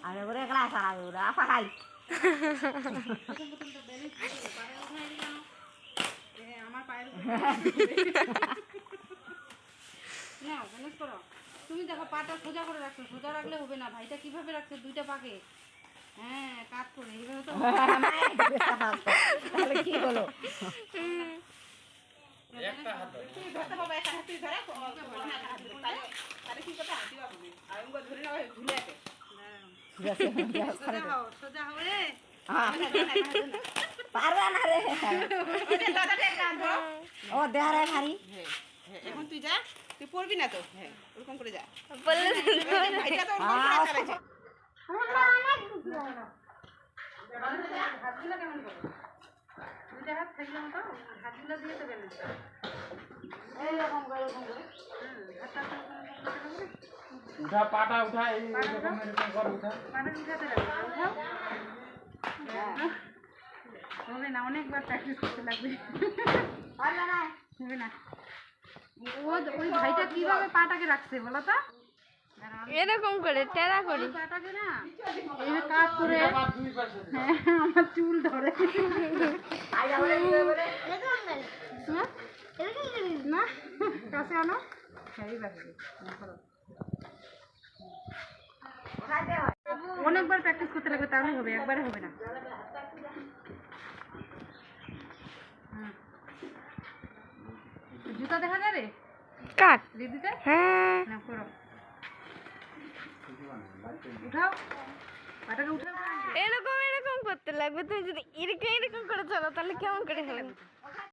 আমি বলে একলা সারাবে ওরা আপা খাই আমার পায়ের না ম্যানেজ করো। তুমি দেখো পাটা সোজা করে রাখছো, সোজা রাখলে হবে না। ভাইটা কিভাবে রাখছে দুইটা পাকে? হ্যাঁ কাট করে এইভাবে তো তাহলে কি হলো? একটা হাত তুই ধরতে পারবে, একটা হাত তুই ধরে তাহলে কি কথা হাতি বাবু আর উঙ্গ ধরে না ঝুলে আছে। সোজা হও, সোজা হও রে। পারবে না রে ও দেহারে ভারী। এখন তুই যা, তুই পড়বি না তো। হ্যাঁ ওরকম করে যা। বললে ভাইটা তো ওরকম করে চালাইছে। হাতগুলো কেমন করো? দুইটা হাত থাকলে মতো হাতগুলো দিয়ে তো বেলেন এইরকম করে এরকম করে উঠা পাটা উঠা এই এরকম কর উঠা পাটা উঠাতে লাগবে। উঠাও। হবে না, অনেকবার প্র্যাকটিস করতে লাগবে। পারবে না হবে না। ওই ভাইটা কিভাবে পাটাকে রাখছে বলো তো? এরকম করে টেরা করি। পাটাকে না এইভাবে কাট করে। দুই পাশে হ্যাঁ আমার চুল ধরে। আইডা বলে কি বলে হ্যাঁ? না কাছে আনো। হ্যাঁ এই বাকি ওখানে হয় অনেকবার প্র্যাকটিস করতে লাগবে, তাহলে হবে, একবারে হবে না। জুতা দেখা যাবে কাট। দিদিতে? হ্যাঁ না করো, উঠাও পাটাকে উঠাও। এরকম এরকম করতে লাগবে। তুমি যদি এরকম এরকম করে চলো তাহলে কেমন করে হবে?